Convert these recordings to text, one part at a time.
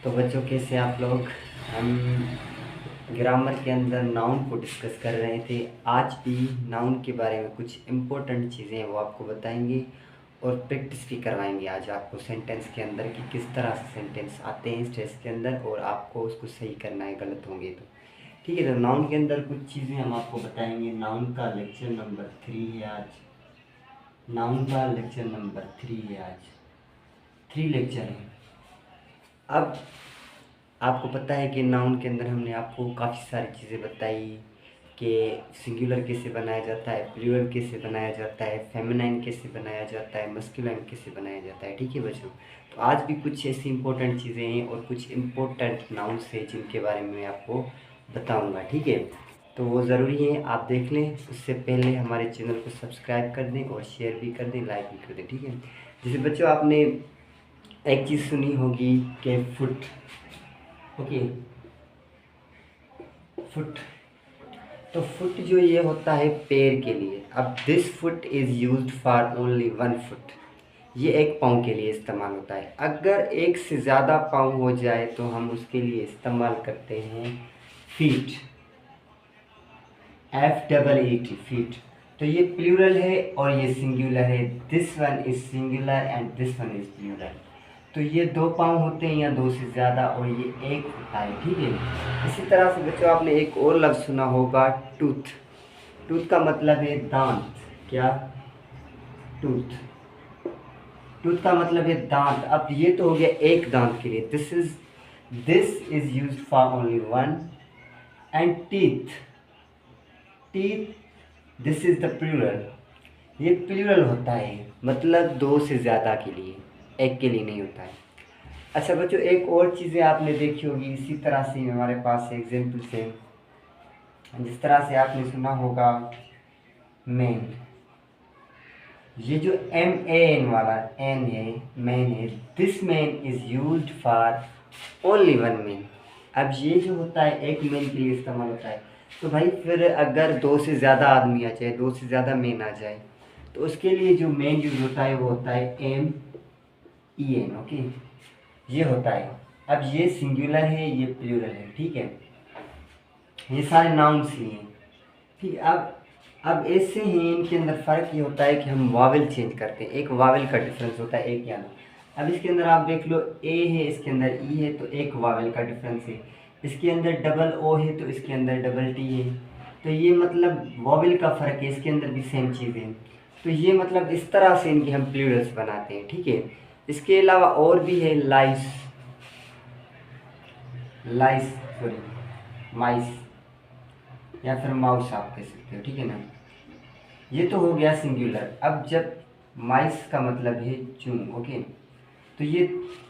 तो बच्चों कैसे आप लोग। हम ग्रामर के अंदर नाउन को डिस्कस कर रहे थे। आज भी नाउन के बारे में कुछ इम्पोर्टेंट चीज़ें हैं वो आपको बताएंगे और प्रैक्टिस भी करवाएंगे आज आपको सेंटेंस के अंदर कि किस तरह से सेंटेंस आते हैं स्ट्रेस के अंदर और आपको उसको सही करना है गलत होंगे तो। ठीक है, तो नाउन के अंदर कुछ चीज़ें हम आपको बताएंगे। नाउन का लेक्चर नंबर 3 है आज। नाउन का लेक्चर नंबर 3 है आज। 3 लेक्चर है। अब आपको पता है कि नाउन के अंदर हमने आपको काफ़ी सारी चीज़ें बताई कि सिंगुलर कैसे बनाया जाता है, प्लूरल कैसे बनाया जाता है, फेमिनाइन कैसे बनाया जाता है, मस्कुलाइन कैसे बनाया जाता है। ठीक है बच्चों, तो आज भी कुछ ऐसी इंपॉर्टेंट चीज़ें हैं और कुछ इम्पोर्टेंट नाउन्स हैं जिनके बारे में मैं आपको बताऊंगा। ठीक है, तो वो ज़रूरी है आप देख लें। उससे पहले हमारे चैनल को सब्सक्राइब कर दें और शेयर भी कर दें, लाइक भी कर दें। ठीक है, जैसे बच्चों आपने एक चीज़ सुनी होगी कि फुट। ओके, फुट, तो फुट जो ये होता है पैर के लिए। अब this foot is used for only 1 foot, ये एक पाँव के लिए इस्तेमाल होता है। अगर एक से ज़्यादा पाँव हो जाए तो हम उसके लिए इस्तेमाल करते हैं फीट, FEET, फीट। तो ये प्लूरल है और ये सिंगुलर है। This one is singular and this one is plural. तो ये 2 पाँव होते हैं या 2 से ज़्यादा और ये एक होता है। ठीक है, इसी तरह से बच्चों आपने एक और लफ्ज़ सुना होगा टूथ। टूथ का मतलब है दांत। क्या? टूथ। टूथ का मतलब है दांत। अब ये तो हो गया एक दांत के लिए। This is used for only 1 and teeth. Teeth, this is the plural. ये प्लूरल होता है, मतलब 2 से ज़्यादा के लिए, एक के लिए नहीं होता है। अच्छा बच्चों, एक और चीज़ें आपने देखी होगी इसी तरह से हमारे पास एग्जाम्पल्स हैं। जिस तरह से आपने सुना होगा मैन, ये जो MAN वाला एन है, मैन है। This man is used for only 1 man. अब ये जो होता है एक मैन के लिए इस्तेमाल होता है। तो भाई फिर अगर 2 से ज़्यादा आदमी आ जाए, 2 से ज़्यादा मैन आ जाए, तो उसके लिए जो मैन यूज होता है वो होता है MEN। ओके, ये होता है। अब ये सिंगुलर है, ये प्लूरल है। ठीक है, ये सारे नाउन्स ही हैं। ठीक, अब ऐसे ही इनके अंदर फ़र्क ये होता है कि हम वावल चेंज करते हैं। एक वावल का डिफरेंस होता है, एक या दो। अब इसके अंदर आप देख लो ए है, इसके अंदर ई है, तो एक वावल का डिफरेंस है। इसके अंदर डबल ओ है तो इसके अंदर डबल टी है। तो ये मतलब वावल का फ़र्क है। इसके अंदर भी सेम चीज़ है। तो ये मतलब इस तरह से इनकी हम प्लूरल्स बनाते हैं। ठीक है, इसके अलावा और भी है लाइस, लाइस सॉरी माइस, या फिर माउस आप कह सकते हो। ठीक है ना, ये तो हो गया सिंगुलर। अब जब माइस का मतलब है चून, ओके, तो ये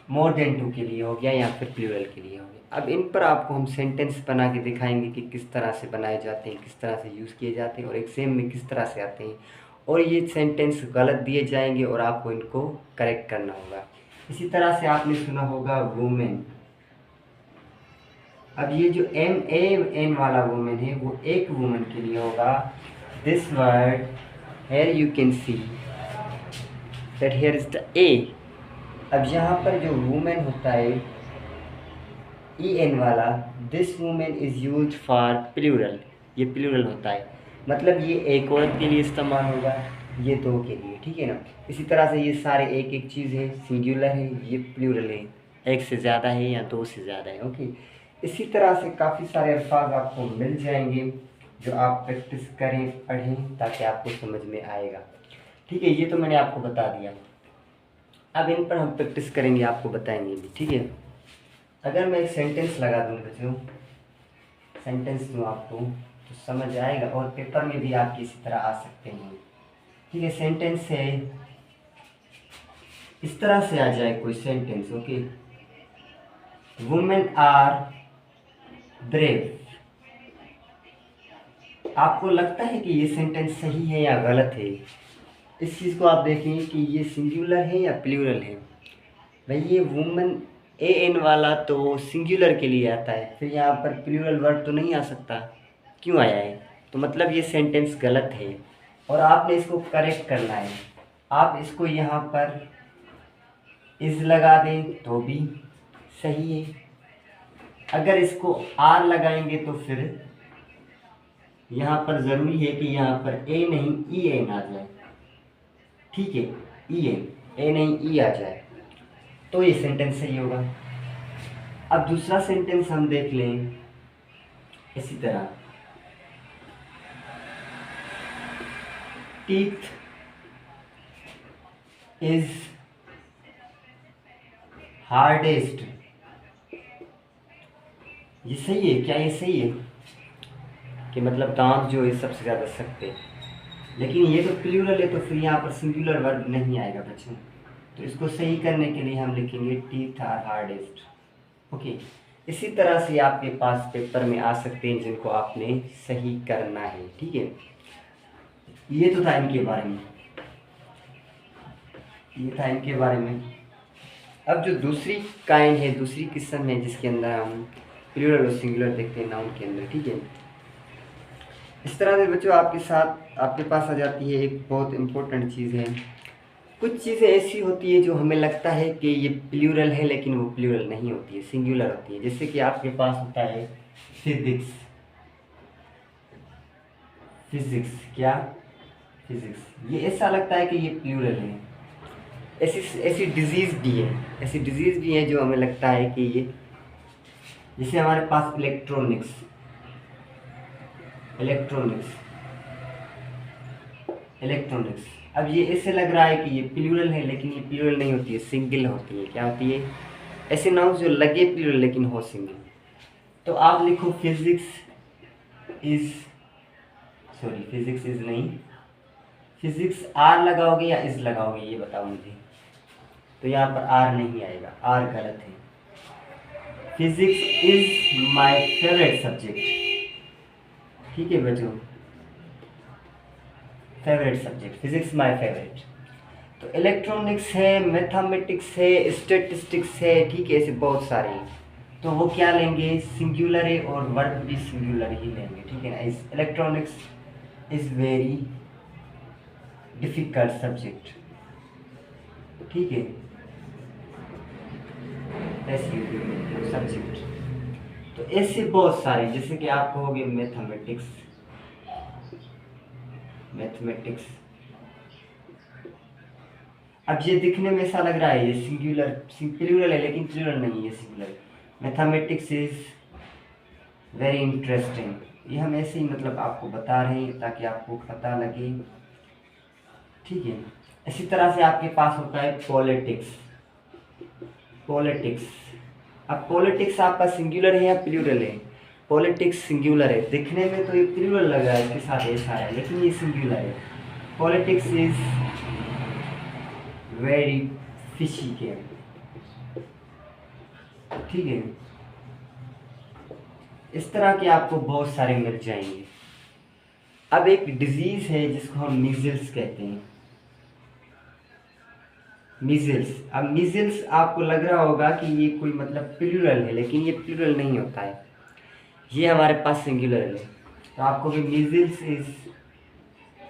मोर देन 2 के लिए हो गया या फिर प्लूरल के लिए हो गया। अब इन पर आपको हम सेंटेंस बना के दिखाएंगे कि किस तरह से बनाए जाते हैं, किस तरह से यूज़ किए जाते हैं और एग्जाम में किस तरह से आते हैं। और ये सेंटेंस गलत दिए जाएंगे और आपको इनको करेक्ट करना होगा। इसी तरह से आपने सुना होगा वुमेन। अब ये जो MAN वाला वुमेन है वो एक वुमेन के लिए होगा। This word here you can see that here is the A। अब यहाँ पर जो वुमेन होता है EN वाला, this women is use for plural, ये प्लूरल होता है। मतलब ये एक औरत के लिए इस्तेमाल होगा, ये 2 के लिए। ठीक है ना, इसी तरह से ये सारे एक एक चीज़ है, सिंगुलर है, ये प्लूरल है, एक से ज़्यादा है या 2 से ज़्यादा है। ओके, इसी तरह से काफ़ी सारे अल्फाज आपको मिल जाएंगे जो आप प्रैक्टिस करें, पढ़ें, ताकि आपको समझ में आएगा। ठीक है, ये तो मैंने आपको बता दिया। अब इन पर हम प्रैक्टिस करेंगे, आपको बताएंगे भी। ठीक है, अगर मैं एक सेंटेंस लगा दूँ बच्चों, सेंटेंस दूँ आपको तो समझ आएगा और पेपर में भी आपकी इसी तरह आ सकते हैं। ठीक है, सेंटेंस है इस तरह से आ जाए कोई sentence. Okay, women are brave. आपको लगता है कि ये सेंटेंस सही है या गलत है? इस चीज़ को आप देखें कि ये सिंगुलर है या प्लूरल है। भाई ये वुमेन AN वाला तो सिंगुलर के लिए आता है, फिर यहाँ पर प्लूरल वर्ड तो नहीं आ सकता। क्यों आया है? तो मतलब ये सेंटेंस गलत है और आपने इसको करेक्ट करना है। आप इसको यहाँ पर इज़ लगा दें तो भी सही है, अगर इसको आर लगाएंगे तो फिर यहाँ पर ज़रूरी है कि यहाँ पर ए नहीं ई एन आ जाए, ठीक है, ई एन, ए नहीं ई आ जाए, तो ये सेंटेंस सही होगा। अब दूसरा सेंटेंस हम देख लें इसी तरह, टीथ इज हार्डेस्ट, ये सही है क्या? ये सही है कि मतलब दांत जो है सबसे ज़्यादा सख्त है, लेकिन ये तो प्लूरल है तो फिर यहाँ पर सिंगुलर वर्ब नहीं आएगा बच्चों। तो इसको सही करने के लिए हम लिखेंगे टीथ आर हार्डेस्ट। ओके, इसी तरह से आपके पास पेपर में आ सकते हैं जिनको आपने सही करना है, ठीक है। ये तो था इनके बारे में, ये था इनके बारे में। अब जो दूसरी काइंड है, दूसरी किस्म है जिसके अंदर हम प्लूरल और सिंगुलर देखते हैं नाउन के अंदर, ठीक है। इस तरह से बच्चों आपके पास आ जाती है एक बहुत इम्पोर्टेंट चीज़ है। कुछ चीज़ें ऐसी होती है जो हमें लगता है कि ये प्लूरल है लेकिन वो प्लूरल नहीं होती है, सिंगुलर होती है। जैसे कि आपके पास होता है फिजिक्स, फिजिक्स क्या? फिजिक्स, ये ऐसा लगता है कि ये प्लूरल है। ऐसी डिजीज़ भी है, ऐसी डिजीज़ भी है जो हमें लगता है कि ये, जैसे हमारे पास इलेक्ट्रॉनिक्स, इलेक्ट्रॉनिक्स, इलेक्ट्रॉनिक्स, अब ये ऐसे लग रहा है कि ये प्लूरल है लेकिन ये प्लूरल नहीं होती है, सिंगल होती है। क्या होती है? ऐसे नाउन जो लगे प्लूरल लेकिन हो सिंगल। तो आप लिखो physics is, sorry physics is नहीं, फिजिक्स आर लगाओगे या इज लगाओगे ये बताओ मुझे। तो यहाँ पर आर नहीं आएगा, आर गलत है। Physics is my favourite subject, ठीक है बच्चों, favourite subject, physics my favourite. तो इलेक्ट्रॉनिक्स है, मैथमेटिक्स है, स्टैटिस्टिक्स है, ठीक है, ऐसे बहुत सारे हैं। तो वो क्या लेंगे? सिंगुलर है और वर्ब भी सिंगुलर ही लेंगे, ठीक है ना। इस electronics is very difficult subject, ठीक है, ऐसे सब्जेक्ट। तो ऐसे बहुत सारे, जैसे कि आप कहोगे मैथमेटिक्स, मैथमेटिक्स, अब ये दिखने में ऐसा लग रहा है ये सिंगुलर, प्लूरल है लेकिन प्लूरल नहीं है, ये singular. Mathematics is very interesting, ये हम ऐसे ही मतलब आपको बता रहे हैं ताकि आपको पता लगे, ठीक है। इसी तरह से आपके पास होता है पॉलिटिक्स, पॉलिटिक्स। अब पॉलिटिक्स आपका सिंगुलर है या प्लूरल है? पॉलिटिक्स सिंगुलर है, दिखने में तो ये प्लूरल लग रहा है, इसके साथ ऐसा है, लेकिन ये सिंगुलर है। Politics is very fishy game, ठीक है। इस तरह के आपको बहुत सारे मिल जाएंगे। अब एक डिजीज है जिसको हम मीजल्स कहते हैं, मीजल्स। अब मीजल्स आपको लग रहा होगा कि ये कोई मतलब प्लूरल है, लेकिन ये प्लूरल नहीं होता है, ये हमारे पास सिंगुलर है। तो आपको भी मीजल्स इज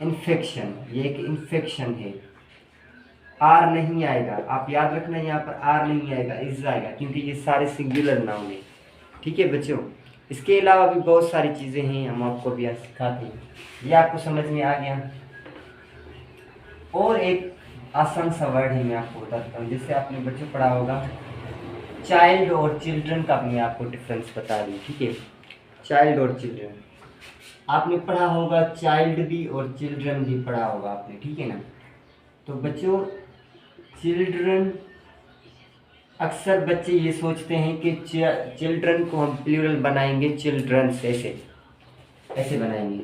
इन्फेक्शन, ये एक इन्फेक्शन है। आर नहीं आएगा, आप याद रखना, यहाँ पर आर नहीं आएगा, इज आएगा, क्योंकि ये सारे सिंगुलर नाउन है, ठीक है बच्चों। इसके अलावा भी बहुत सारी चीज़ें हैं, हम आपको भी आज सिखाते हैं। ये आपको समझ में आ गया। और एक आसान सा वर्ड है, मैं आपको बताता हूँ, जैसे आपने बच्चों पढ़ा होगा चाइल्ड और चिल्ड्रन का मैं आपको डिफरेंस बता दूँ, ठीक है। चाइल्ड और चिल्ड्रन आपने पढ़ा होगा, चाइल्ड भी और चिल्ड्रन भी पढ़ा होगा आपने, ठीक है ना। तो बच्चों चिल्ड्रन, अक्सर बच्चे ये सोचते हैं कि चिल्ड्रन को हम प्लूरल बनाएंगे, चिल्ड्रंस, ऐसे ऐसे बनाएंगे,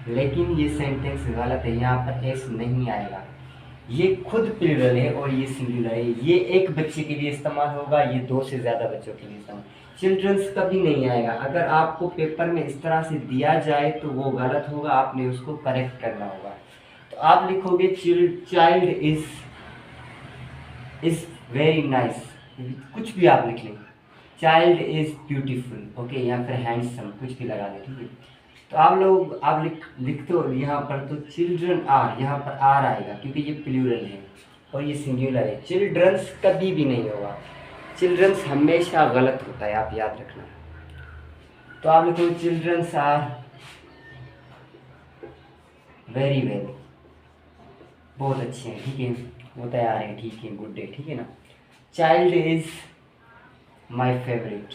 लेकिन ये सेंटेंस गलत है। यहाँ पर एस नहीं आएगा, ये खुद प्लूरल है और ये सिंगुलर है। ये एक बच्चे के लिए इस्तेमाल होगा, ये दो से ज़्यादा बच्चों के लिए इस्तेमाल। चिल्ड्रंस कभी नहीं आएगा। अगर आपको पेपर में इस तरह से दिया जाए तो वो गलत होगा, आपने उसको करेक्ट करना होगा। तो आप लिखोगे चाइल्ड इज़ वेरी नाइस, कुछ भी आप लिख लें, चाइल्ड इज़ ब्यूटीफुल, ओके, या फिर हैंडसम, कुछ भी लगा दें, ठीक है। तो आप लिखते हो यहाँ पर, तो चिल्ड्रन आर, यहाँ पर आर आएगा क्योंकि ये प्लूरल है और ये सिंगुलर है। चिल्ड्रंस कभी भी नहीं होगा, चिल्ड्रंस हमेशा गलत होता है, आप याद रखना। तो आप लिखो चिल्ड्रंस आर वेरी वेल, बहुत अच्छे हैं, ठीक है, वो तैयार है, ठीक है, गुड डे, ठीक है ना। चाइल्ड इज माई फेवरेट,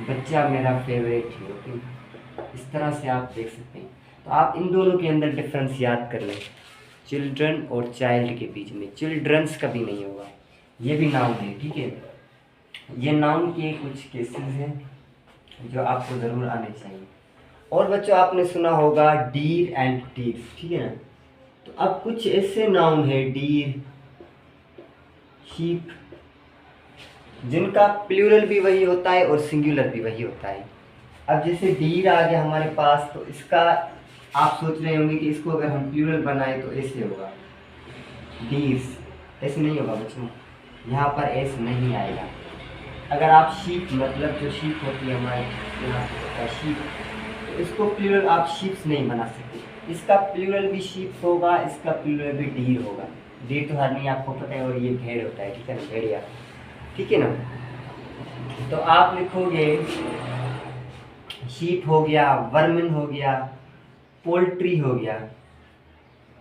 बच्चा मेरा फेवरेट है, ओके। इस तरह से आप देख सकते हैं। तो आप इन दोनों के अंदर डिफरेंस याद कर लें, चिल्ड्रन और चाइल्ड के बीच में चिल्ड्रंस कभी नहीं होगा, ये भी नाउन है, ठीक है। ये नाउन के कुछ केसेस हैं जो आपको ज़रूर आने चाहिए। और बच्चों आपने सुना होगा डीर एंड डीर्स, ठीक है ना। तो अब कुछ ऐसे नाउन है डीर, शीप, जिनका प्लूरल भी वही होता है और सिंगुलर भी वही होता है। अब जैसे डीर आ गया हमारे पास, तो इसका आप सोच रहे होंगे कि इसको अगर हम प्लूरल बनाए तो ऐसे होगा, डीर्स, ऐसे नहीं होगा बच्चों, यहाँ पर ऐसे नहीं आएगा। अगर आप शीप, मतलब जो शीप होती है हमारे यहाँ का शीप, तो इसको प्लूरल आप शीप्स नहीं बना सकते। इसका प्लूरल भी शीप होगा, इसका प्लूरल भी डीर होगा। डीर तो हर नहीं आपको पता है, और ये भेड़ होता है, ठीक है ना, भेड़िया, ठीक है ना। तो आप लिखोगे शीप हो गया, वर्मिन हो गया, पोल्ट्री हो गया,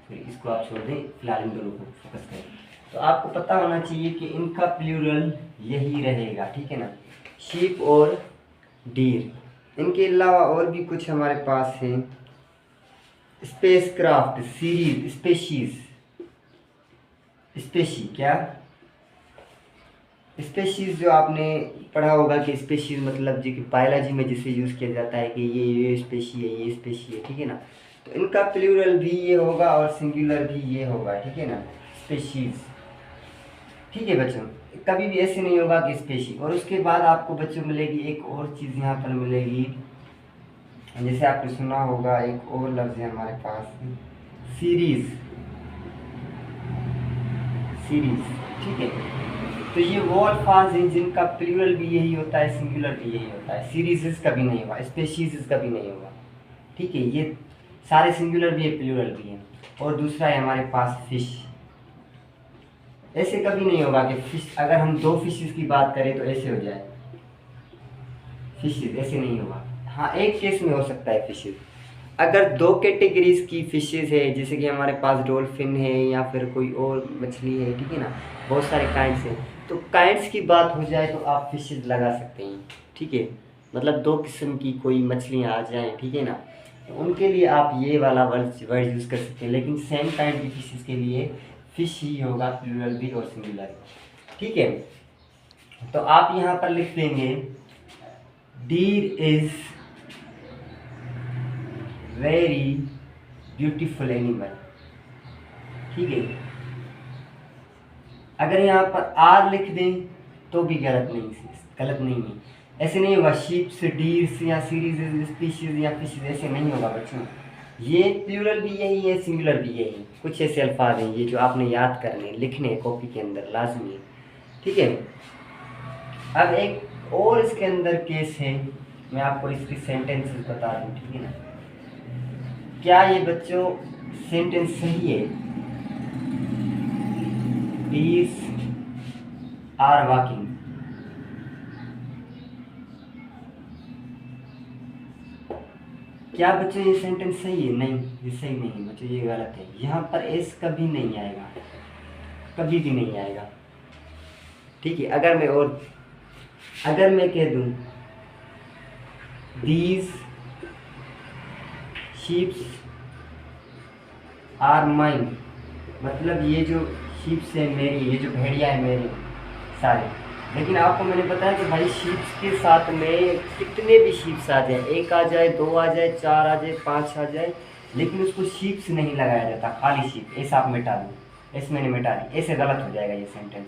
फिर इसको आप छोड़ दें, फिलहाल इन दोनों को फोकस करें। तो आपको पता होना चाहिए कि इनका प्लूरल यही रहेगा, ठीक है ना, शीप और डीर। इनके अलावा और भी कुछ हमारे पास हैं, स्पेसक्राफ्ट, सीरीज, स्पेशीज, स्पेशी, क्या स्पेशीज जो आपने पढ़ा होगा कि स्पेशीज मतलब जो कि बायोलॉजी में जिसे यूज़ किया जाता है कि ये स्पेशी है, ये स्पेशी है, ठीक है ना। तो इनका प्लूरल भी ये होगा और सिंगुलर भी ये होगा, ठीक है ना, स्पेशीज, ठीक है बच्चों। कभी भी ऐसे नहीं होगा कि स्पेशी। और उसके बाद आपको बच्चों मिलेगी एक और चीज़ यहाँ पर मिलेगी, जैसे आपने सुना होगा एक और लफ्ज़ है हमारे पास, सीरीज, सीरीज, ठीक है। तो ये वो अल्फाज हैं जिनका प्लूरल भी यही होता है, सिंगुलर भी यही होता है। सीरीज कभी नहीं होगा, स्पेशीज कभी नहीं होगा, ठीक है। ये सारे सिंगुलर भी है, प्लूरल भी है। और दूसरा है हमारे पास फिश, ऐसे कभी नहीं होगा कि फिश, अगर हम दो फिशेस की बात करें तो ऐसे हो जाए फिशेस, ऐसे नहीं होगा। हाँ, एक केस में हो सकता है फिशेस, अगर दो कैटेगरीज की फिशेस है, जैसे कि हमारे पास डॉल्फिन है या फिर कोई और मछली है, ठीक है ना, बहुत सारे काइंड्स हैं, तो काइंड्स की बात हो जाए तो आप फिशेस लगा सकते हैं, ठीक है। मतलब दो किस्म की कोई मछलियाँ आ जाएं, ठीक है ना, तो उनके लिए आप ये वाला वर्ड यूज़ कर सकते हैं। लेकिन सेम काइंड की फिशेस के लिए फिश ही होगा, प्लूरल भी और सिंगुलर, ठीक है। तो आप यहाँ पर लिख देंगे deer is very beautiful animal, ठीक है। अगर यहाँ पर आर लिख दें तो भी गलत नहीं है। ऐसे नहीं होगा शीप्स, डीर्स या सीरीज, स्पीशीज या फिशेज, ऐसे नहीं होगा बच्चों। ये प्लूरल भी यही है, सिंगुलर भी यही है। कुछ ऐसे अल्फाज हैं ये जो आपने याद करने, लिखने कॉपी के अंदर लाजमी है, ठीक है। अब एक और इसके अंदर केस है, मैं आपको इसकी सेंटेंसेस बता दूँ, ठीक है ना। क्या ये बच्चों सेंटेंस सही है? Bees are walking. क्या बच्चों ये सेंटेंस सही है? नहीं, ये सही नहीं है बच्चों, ये गलत है। यहाँ पर एस कभी नहीं आएगा, कभी भी नहीं आएगा, ठीक है। अगर मैं कह दूँ these sheep are mine, मतलब ये जो शीप्स है मेरी, ये जो भेड़िया है मेरी सारे। लेकिन आपको मैंने बताया कि भाई शीप्स के साथ में कितने भी शीप्स आ जाए, एक आ जाए, दो आ जाए, चार आ जाए, पांच आ जाए, लेकिन उसको शीप्स नहीं लगाया जाता, खाली शीप। ऐसा आप मिटा दो, ऐसे मैंने मिटा दी, ऐसे गलत हो जाएगा ये सेंटेंस।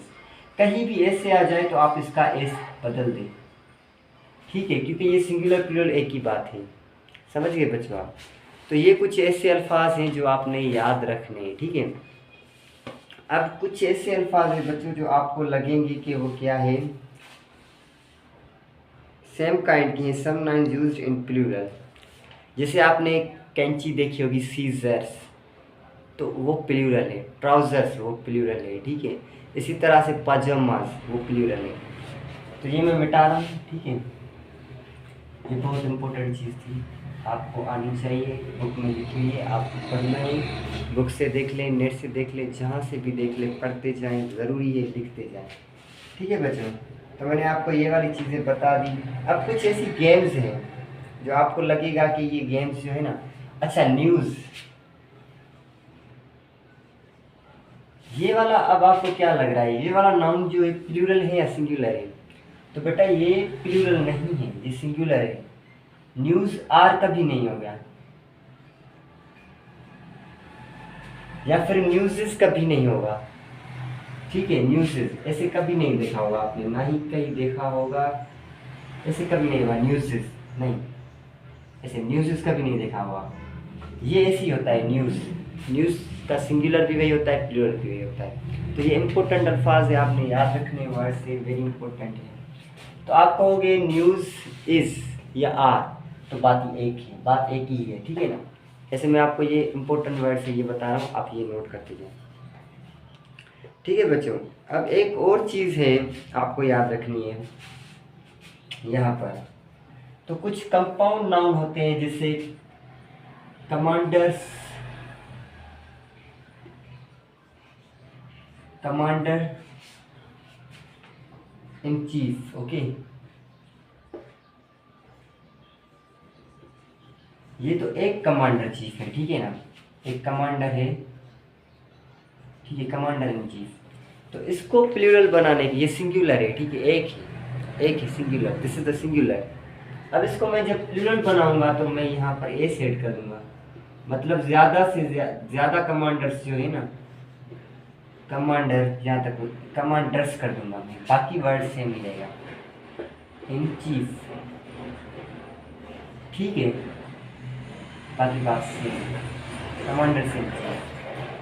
कहीं भी ऐसे आ जाए तो आप इसका एस बदल दें, ठीक है, क्योंकि ये सिंगुलर प्लूरल एक ही बात है, समझ गए बच्चों आप। तो ये कुछ ऐसे अल्फाज हैं जो आपने याद रखने हैं, ठीक है। अब कुछ ऐसे अल्फाज हैं बच्चों जो आपको लगेंगे कि वो क्या है, सेम काइंड की हैं, सम नाउन यूज्ड इन प्लूरल। जैसे आपने कैंची देखी होगी, सीजर्स, तो वो प्लूरल है। ट्राउजर्स वो प्लूरल है, ठीक है। इसी तरह से पाजामास वो प्लूरल है। तो ये मैं मिटा रहा हूँ, ठीक है। ये बहुत इम्पोर्टेंट चीज़ थी, आपको आनी चाहिए, बुक में लिखी हुई है, आपको पढ़ना है। बुक से देख लें, नेट से देख लें, जहाँ से भी देख लें, पढ़ते जाएं, ज़रूरी है लिखते जाएं, ठीक है बच्चों। तो मैंने आपको ये वाली चीज़ें बता दी। अब कुछ ऐसी गेम्स हैं जो आपको लगेगा कि ये गेम्स जो है ना, अच्छा न्यूज़, ये वाला अब आपको क्या लग रहा है, ये वाला नाउन जो है प्लूरल है या सिंगुलर है? तो बेटा ये प्लूरल नहीं है, ये सिंगुलर है। न्यूज़ आर कभी नहीं होगा, या फिर न्यूज़ेस कभी नहीं होगा, ठीक है। न्यूज़ेस ऐसे कभी नहीं देखा होगा आपने, ना ही कहीं देखा होगा, ऐसे कभी नहीं होगा न्यूज़ेस, नहीं, ऐसे न्यूज़ेस कभी नहीं देखा होगा। ये ऐसी होता है न्यूज़, न्यूज़ का सिंगुलर भी वही होता है, प्लूरल भी वही होता है। तो ये इंपॉर्टेंट अल्फाज है, आपने याद रखने, वर्ड से वेरी इंपॉर्टेंट है। तो आप कहोगे न्यूज़ इज़ या आर, तो बात एक है, बात एक ही है, ठीक है ना। ऐसे मैं आपको ये इंपॉर्टेंट वर्ड से ये बता रहा हूँ, आप ये नोट करते जाए, ठीक है बच्चों। अब एक और चीज़ है आपको याद रखनी है यहाँ पर। तो कुछ कंपाउंड नाउन होते हैं, जैसे commanders, commander in chief, okay. ये तो एक कमांडर चीफ है, ठीक है ना, एक कमांडर है, ठीक है, कमांडर इन चीफ। तो इसको प्लूरल बनाने की, ये सिंगुलर है, ठीक है, एक ही singular, this is the singular. अब इसको मैं जब प्लूरल बनाऊंगा तो मैं यहाँ पर ए सेट कर दूंगा, मतलब ज़्यादा से ज़्यादा कमांडर्स जो है ना, कमांडर, यहाँ तक कमांडर्स कर दूंगा मैं, बाकी वर्ड सेम मिलेगा, इन चीफ, ठीक है, बाकी बात सेम, कमांडर से।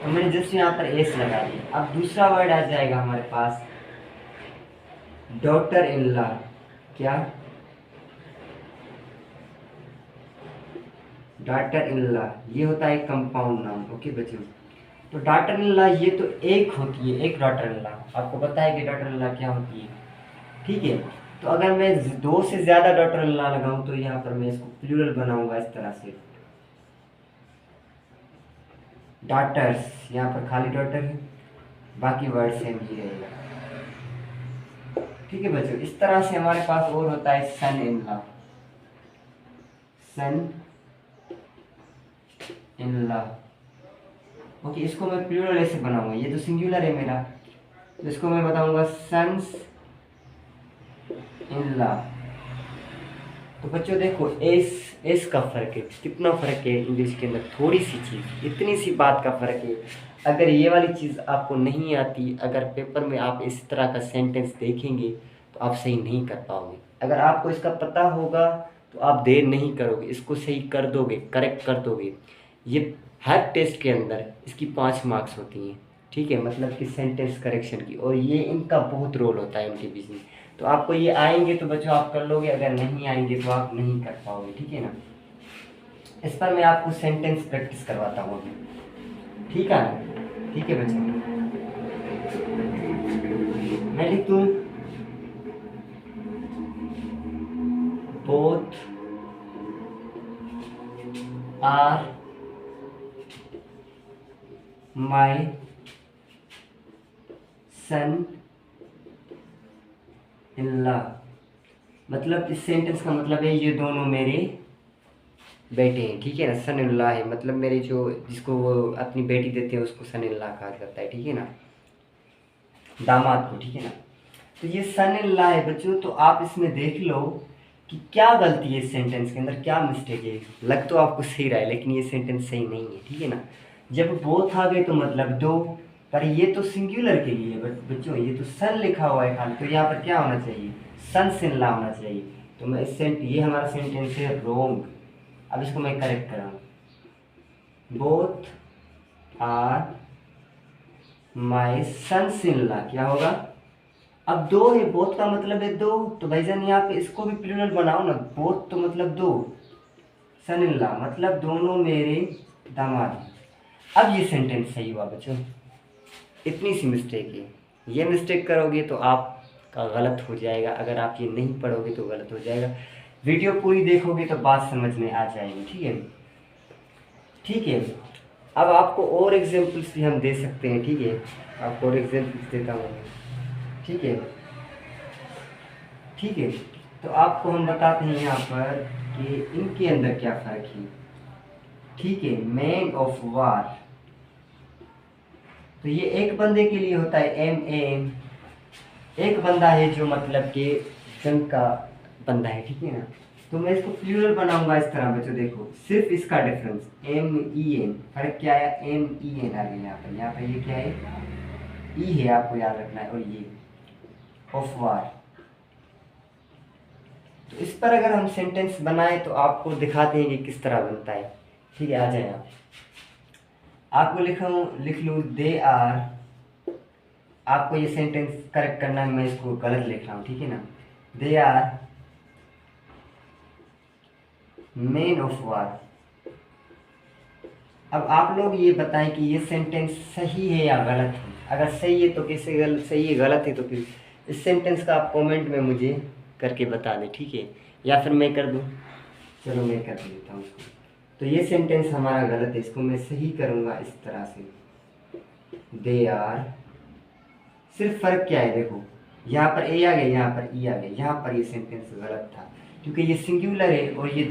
तो मैंने जस्ट यहाँ पर एस लगा दिया। अब दूसरा वर्ड आ जाएगा हमारे पास, डॉटर इन लॉ। क्या? डॉटर इन लॉ, ये होता है कंपाउंड नाउन, ओके बच्चों। तो डॉटर इन लॉ ये तो एक होती है, एक डॉटर इन लॉ, आपको पता है कि डॉटर इन लॉ क्या होती है, ठीक है। तो अगर मैं दो से ज़्यादा डॉटर इन लॉ लगाऊं तो यहाँ पर मैं इसको प्लूरल बनाऊंगा इस तरह से, डॉटर्स, यहाँ पर खाली डॉटर है, बाकी वर्ड सेम ही रहेगा, ठीक है बच्चों। इस तरह से हमारे पास और होता है son in law, son in law, okay. इसको मैं प्लूरल ऐसे बनाऊंगा, ये तो सिंगुलर है मेरा, तो इसको मैं बताऊंगा सन्स इन लॉ। तो बच्चों देखो एस का फर्क है, कितना फर्क है इंग्लिश के अंदर, थोड़ी सी चीज़, इतनी सी बात का फर्क है। अगर ये वाली चीज़ आपको नहीं आती, अगर पेपर में आप इस तरह का सेंटेंस देखेंगे तो आप सही नहीं कर पाओगे। अगर आपको इसका पता होगा तो आप देर नहीं करोगे, इसको सही कर दोगे, करेक्ट कर दोगे। ये हर टेस्ट के अंदर इसकी 5 मार्क्स होती हैं, ठीक है, मतलब कि सेंटेंस करेक्शन की, और ये इनका बहुत रोल होता है इनके बीच में। तो आपको ये आएंगे तो बच्चों आप कर लोगे, अगर नहीं आएंगे तो आप नहीं कर पाओगे, ठीक है ना। इस पर मैं आपको सेंटेंस प्रैक्टिस करवाता हूँ अभी, ठीक है ना, ठीक है बच्चों। मैं लिख दूँ both are my son in law, मतलब इस सेंटेंस का मतलब है ये दोनों मेरे बेटे हैं, ठीक है ना। सन इन लॉ है मतलब मेरे जो, जिसको वो अपनी बेटी देते हैं उसको सन इन लॉ कहा जाता है, ठीक है ना, दामाद को, ठीक है ना। तो ये सन इन लॉ है बच्चों। तो आप इसमें देख लो कि क्या गलती है इस सेंटेंस के अंदर, क्या मिस्टेक है। लग तो आपको सही रहा है लेकिन ये सेंटेंस सही नहीं है, ठीक है ना। जब बोथ आ गए तो मतलब दो, पर ये तो सिंगुलर के लिए बच्चों, ये तो सन लिखा हुआ है खाली, तो यहाँ पर क्या होना चाहिए, सन्स इन लॉ होना चाहिए। तो मैं इस ये हमारा सेंटेंस है रोंग। अब इसको मैं करेक्ट कर रहा हूँ, both are my sons in law, क्या होगा, अब दो है, बोथ का मतलब है दो, तो भाईजान यहाँ पे इसको भी प्लूरल बनाओ ना, बोथ तो मतलब दो, सन इन लॉ मतलब दोनों मेरे दामाद। अब ये सेंटेंस सही हुआ बच्चों, इतनी सी मिस्टेक है, ये मिस्टेक करोगे तो आपका गलत हो जाएगा, अगर आप ये नहीं पढ़ोगे तो गलत हो जाएगा। वीडियो पूरी देखोगे तो बात समझ में आ जाएगी, ठीक है। ठीक है, अब आपको और एग्जांपल्स भी हम दे सकते हैं, ठीक है। आपको और एग्जांपल्स देता हूँ, ठीक है। ठीक है, तो आपको हम बताते हैं यहाँ पर कि इनके अंदर क्या फ़र्क है, ठीक है। मैन ऑफ वार, तो ये एक बंदे के लिए होता है MAN, एक बंदा है जो मतलब कि जंग का बंदा है, ठीक है ना। तो मैं इसको प्लूरल बनाऊंगा इस तरह बच्चों, देखो सिर्फ इसका डिफरेंस MEN, फर्क क्या आया, MEN आ गया यहाँ पर ये क्या है, ई है, आपको याद रखना है, और ये ऑफ वार। तो इस पर अगर हम सेंटेंस बनाए तो आपको दिखाते हैं कि किस तरह बनता है, ठीक है। आ जाए आप, आपको लिख लूँ दे आर, आपको ये सेंटेंस करेक्ट करना है, मैं इसको गलत लिख रहा हूँ, ठीक है ना। They are man of war. अब आप लोग ये बताएं कि ये सेंटेंस सही है या गलत है। अगर सही है तो कैसे गलत, सही है गलत है तो फिर इस सेंटेंस का आप कमेंट में मुझे करके बता दें, ठीक है। या फिर मैं कर दूं, चलो मैं कर देता हूँ इसको। तो ये सेंटेंस हमारा गलत है, इसको मैं सही करूँगा इस तरह से, दे आर। सिर्फ फ़र्क क्या है, देखो यहाँ पर ए आ गया, यहाँ पर ई आ गया, यहाँ पर ये सेंटेंस गलत था क्योंकि ये सिंगुलर है और ये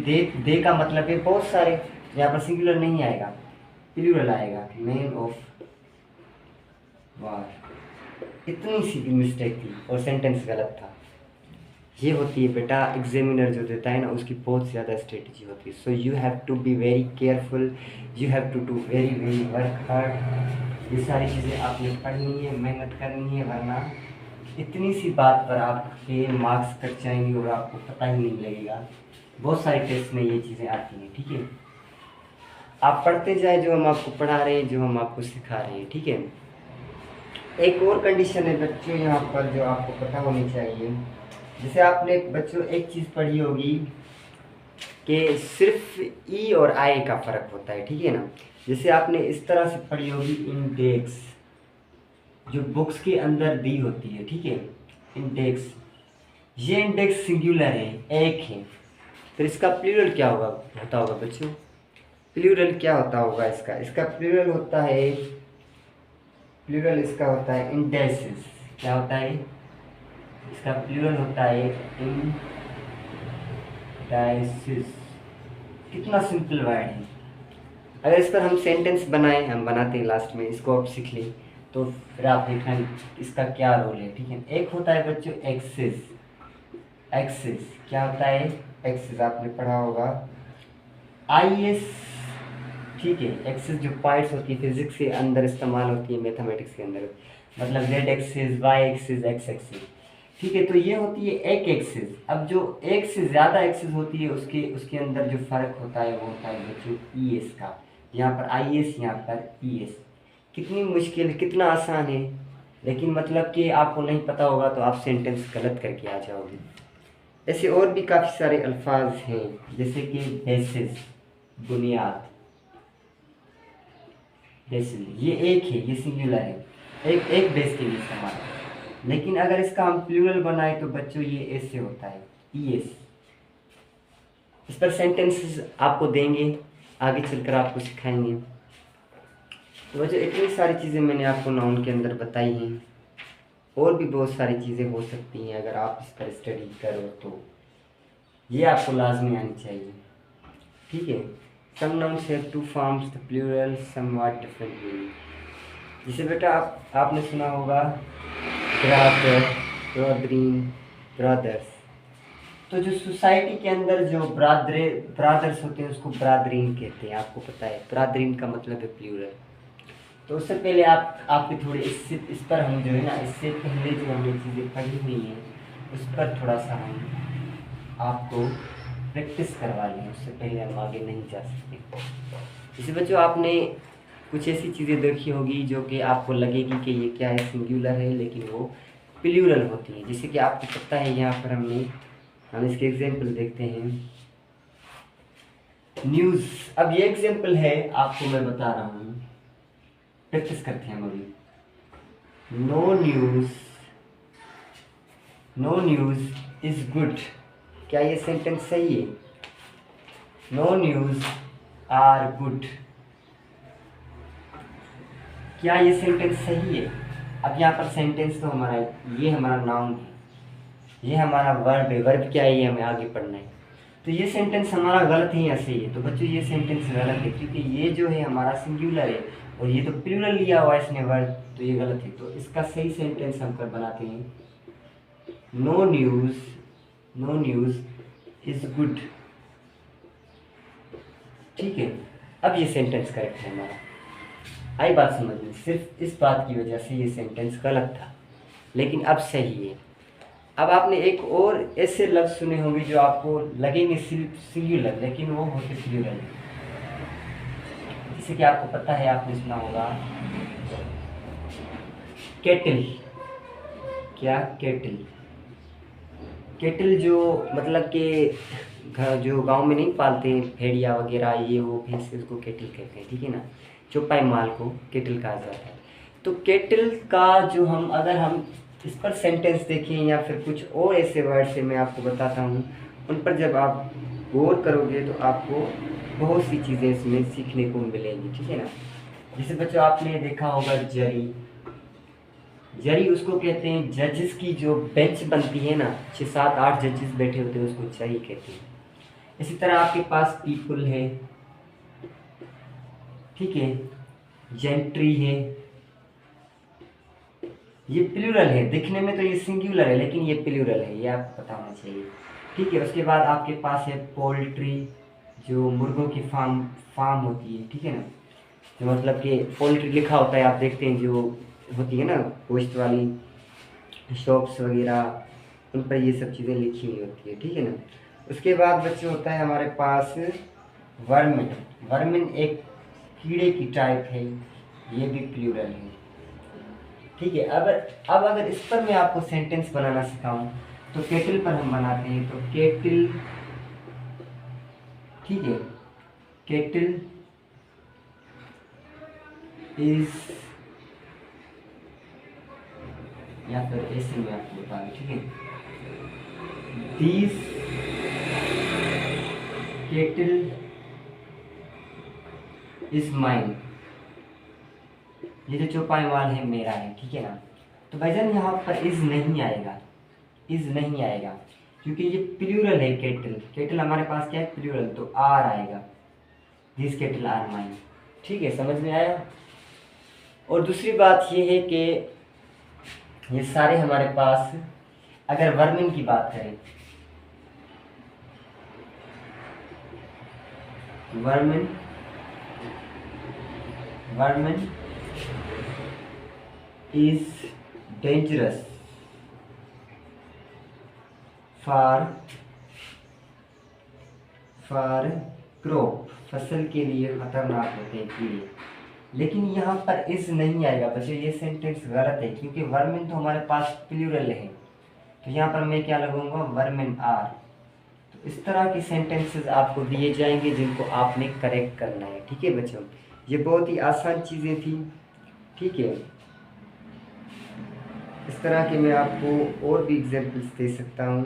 दे का मतलब है बहुत सारे, यहाँ पर सिंगुलर नहीं आएगा, प्लूरल आएगा, मैन ऑफ वार। इतनी सी मिस्टेक थी और सेंटेंस गलत था। ये होती है बेटा, एग्जामिनर जो देता है ना उसकी बहुत ज़्यादा स्ट्रेटजी होती है। So you have to be very careful, you have to do very very work hard. ये सारी चीज़ें आपने पढ़नी है, मेहनत करनी है, वरना इतनी सी बात पर आपके मार्क्स कट जाएंगे और आपको पता ही नहीं लगेगा। बहुत सारे टेस्ट में ये चीज़ें आती हैं, ठीक है। आप पढ़ते जाए जो हम आपको पढ़ा रहे हैं, जो हम आपको सिखा रहे हैं, ठीक है। एक और कंडीशन है बच्चों यहाँ पर जो आपको पता होनी चाहिए। जैसे आपने बच्चों एक चीज़ पढ़ी होगी कि सिर्फ ई और आई का फ़र्क होता है, ठीक है ना। जैसे आपने इस तरह से पढ़ी होगी इंडेक्स, जो बुक्स के अंदर दी होती है, ठीक है, इंडेक्स। ये इंडेक्स सिंगुलर है, एक है, फिर इसका प्लूरल क्या होता होगा बच्चों, प्लूरल क्या होता होगा इसका, इसका प्लूरल होता है, प्लूरल इसका होता है इंडेक्सेस। क्या होता है इसका प्लूरल, होता है इंडेक्सेस। कितना सिंपल वर्ड है। अगर इस पर हम सेंटेंस बनाएं, हम बनाते हैं लास्ट में, इसको आप सीख लें तो फिर आप देखें इसका क्या रोल है, ठीक है। एक होता है बच्चों एक्सिस, एक्सिस क्या होता है, एक्सिस आपने पढ़ा होगा IS, ठीक है। एक्सिस जो पॉइंट्स होती है फिजिक्स के अंदर इस्तेमाल होती है, मैथमेटिक्स के अंदर, मतलब Z axis, Y axis, X axis, ठीक है। तो ये होती है एक एक्सिस। अब जो एक से ज़्यादा एक्सिस होती है उसके अंदर जो फ़र्क होता है वो होता है बच्चों ES का। यहाँ पर IS, यहाँ पर ES। कितनी मुश्किल, कितना आसान है, लेकिन मतलब कि आपको नहीं पता होगा तो आप सेंटेंस गलत करके आ जाओगे। ऐसे और भी काफ़ी सारे अल्फाज हैं, जैसे कि बेसिस, बुनियाद, बेसिस ये एक है, ये सिंगुलर है, एक बेस के लिए इस्तेमाल है। लेकिन अगर इसका हम प्लूरल बनाए तो बच्चों ये ऐसे होता है ES। इस पर सेंटेंसेस आपको देंगे, आगे चलकर आपको सिखाएंगे। तो बच्चों इतनी सारी चीज़ें मैंने आपको नाउन के अंदर बताई हैं, और भी बहुत सारी चीज़ें हो सकती हैं अगर आप इस पर स्टडी करो तो ये आपको लाजमी आनी चाहिए, ठीक है। Some nouns have to form the plural somewhat differently. जैसे बेटा आपने सुना होगा ब्रदर, ब्रदरीन, ब्रदर्स। तो जो सोसाइटी के अंदर जो ब्रादर्स होते हैं उसको ब्रादरीन कहते हैं, आपको पता है ब्रादरीन का मतलब है प्लूरल। तो उससे पहले आपके थोड़े इस पर हम जो है ना, इससे पहले जो हमने चीज़ें पढ़ी हुई हैं उस पर थोड़ा सा हम आपको प्रैक्टिस करवा लें, उससे पहले हम आगे नहीं जा सकते। जैसे बच्चों आपने कुछ ऐसी चीज़ें देखी होगी जो कि आपको लगेगी कि ये क्या है, सिंगुलर है, लेकिन वो प्लूरल होती है। जैसे कि आपको पता है यहाँ पर हम इसके एग्जाम्पल देखते हैं, न्यूज़। अब ये एग्जाम्पल है, आपको मैं बता रहा हूँ, प्रैक्टिस करते हैं हम अभी। No news, no news is good. क्या ये सेंटेंस सही है? No news are good. क्या ये सेंटेंस सही है? अब यहाँ पर सेंटेंस तो हमारा, ये हमारा नाउन है, ये हमारा वर्ब है। वर्ब क्या है ये हमें आगे पढ़ना है। तो ये सेंटेंस हमारा गलत है या सही है? तो बच्चों ये सेंटेंस गलत है, क्योंकि ये जो है हमारा सिंगुलर है और ये तो प्लूरल लिया हुआ है इसने वर्ब, तो ये गलत है। तो इसका सही सेंटेंस हम कर बनाते हैं, no news, no news is good. ठीक है, अब ये सेंटेंस करेक्ट है हमारा। आई बात समझ में? सिर्फ इस बात की वजह से ये सेंटेंस गलत था, लेकिन अब सही है। अब आपने एक और ऐसे लफ्ज़ सुने होंगे जो आपको लगेंगे सिंगुलर, लेकिन वो होते प्लूरल। जैसे कि आपको पता है, आपने सुना होगा केटल। क्या? केटल। केटल जो मतलब कि जो गांव में नहीं पालते हैं भेड़िया वगैरह, ये वो भैंस, उसको केटल कहते हैं। ठीक है ना, चौपाई माल को केटल कहा जाता है। तो केटल का जो हम, अगर हम इस पर सेंटेंस देखें या फिर कुछ और ऐसे वर्ड से मैं आपको बताता हूँ, उन पर जब आप गौर करोगे तो आपको बहुत सी चीज़ें इसमें सीखने को मिलेंगी। ठीक है ना, जैसे बच्चों आपने देखा होगा जरी। जरी उसको कहते हैं, जजेस की जो बेंच बनती है ना, 6 7 8 जजेस बैठे होते हैं, उसको जरी कहते हैं। इसी तरह आपके पास पीपल है, ठीक है, जेंट्री है। ये प्लूरल है, दिखने में तो ये सिंगुलर है लेकिन ये प्लूरल है, ये आपको पता होना चाहिए। ठीक है, उसके बाद आपके पास है पोल्ट्री, जो मुर्गों की फार्म फार्म होती है। ठीक है ना, जो मतलब कि पोल्ट्री लिखा होता है, आप देखते हैं जो होती है ना गोश्त वाली शॉप्स वगैरह, उन पर ये सब चीज़ें लिखी हुई होती है। ठीक है ना, उसके बाद बच्चे होता है हमारे पास वर्मिन। वर्मिन एक कीड़े की टाइप है, ये भी प्लूरल है। ठीक है, अब अगर इस पर मैं आपको सेंटेंस बनाना सिखाऊं, तो केटल पर हम बनाते हैं, तो केटल, ठीक है, केटल इज, या फिर ऐसे में आपको बता दें। ठीक है, दिस केटल इज माइन। ये जो चौपाई वाल है मेरा है। ठीक है ना, तो भाईजान यहाँ पर इज नहीं आएगा, इज नहीं आएगा, क्योंकि ये प्लूरल है। केटल, केटल हमारे पास क्या है? प्लूरल, तो आर आएगा, दिस केटल आर माइन। ठीक है, समझ में आया? और दूसरी बात ये है कि ये सारे हमारे पास, अगर वर्मिन की बात करें, vermin, vermin is dangerous for crop, फसल के लिए खतरनाक होते हैं कीड़े। लेकिन यहाँ पर इज नहीं आएगा बच्चों, ये सेंटेंस गलत है, क्योंकि वर्मिन तो हमारे पास प्लूरल है। तो यहाँ पर मैं क्या लगाऊंगा? Vermin are. तो इस तरह के सेंटेंसेस आपको दिए जाएंगे जिनको आपने करेक्ट करना है। ठीक है बच्चों, ये बहुत ही आसान चीज़ें थी। ठीक है, इस तरह के मैं आपको और भी एग्जाम्पल्स दे सकता हूँ,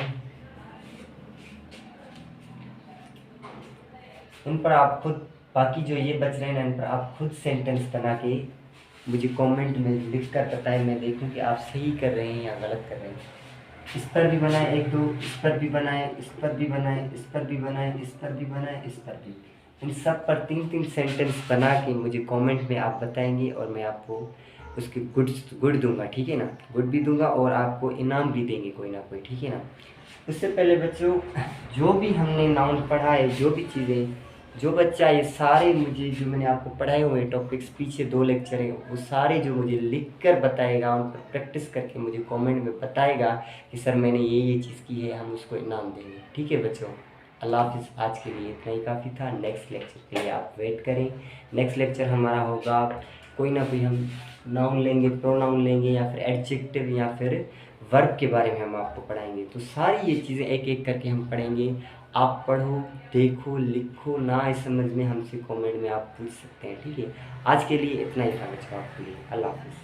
उन पर आप खुद, बाकी जो ये बच रहे हैं ना, इन पर आप खुद सेंटेंस बना के मुझे कमेंट में लिख कर बताएं, मैं देखूं कि आप सही कर रहे हैं या गलत कर रहे हैं। इस पर भी बनाएं, एक दो इस पर भी बनाएं, इस पर भी बनाएं, इस पर भी बनाएं, इस पर भी बनाएं, इस पर भी, इन सब पर 3 3 सेंटेंस बना के मुझे कमेंट में आप बताएंगे और मैं आपको उसके गुड दूंगा। ठीक है ना, गुड भी दूंगा और आपको इनाम भी देंगे कोई ना कोई। ठीक है ना, उससे पहले बच्चों, जो भी हमने नाउन पढ़ा है, जो भी चीज़ें, जो बच्चा ये सारे मुझे जो मैंने आपको पढ़ाए हुए टॉपिक्स, पीछे 2 लेक्चर हैं, वो सारे जो मुझे लिख कर बताएगा, उन पर प्रैक्टिस करके मुझे कमेंट में बताएगा कि सर मैंने ये चीज़ की है, हम उसको इनाम देंगे। ठीक है बच्चों, अल्लाह हाफिज़। आज के लिए इतना ही काफ़ी था। नेक्स्ट लेक्चर के लिए आप वेट करें। नेक्स्ट लेक्चर हमारा होगा, कोई ना कोई हम नाउन लेंगे, प्रोनाउन लेंगे, या फिर एडजेक्टिव, या फिर वर्ब के बारे में हम आपको पढ़ाएंगे। तो सारी ये चीज़ें एक एक करके हम पढ़ेंगे। आप पढ़ो, देखो, लिखो, ना इस समझ में हमसे कमेंट में आप पूछ सकते हैं। ठीक है, आज के लिए इतना ही था बच्चों आपके लिए। अल्लाह हाफिज़।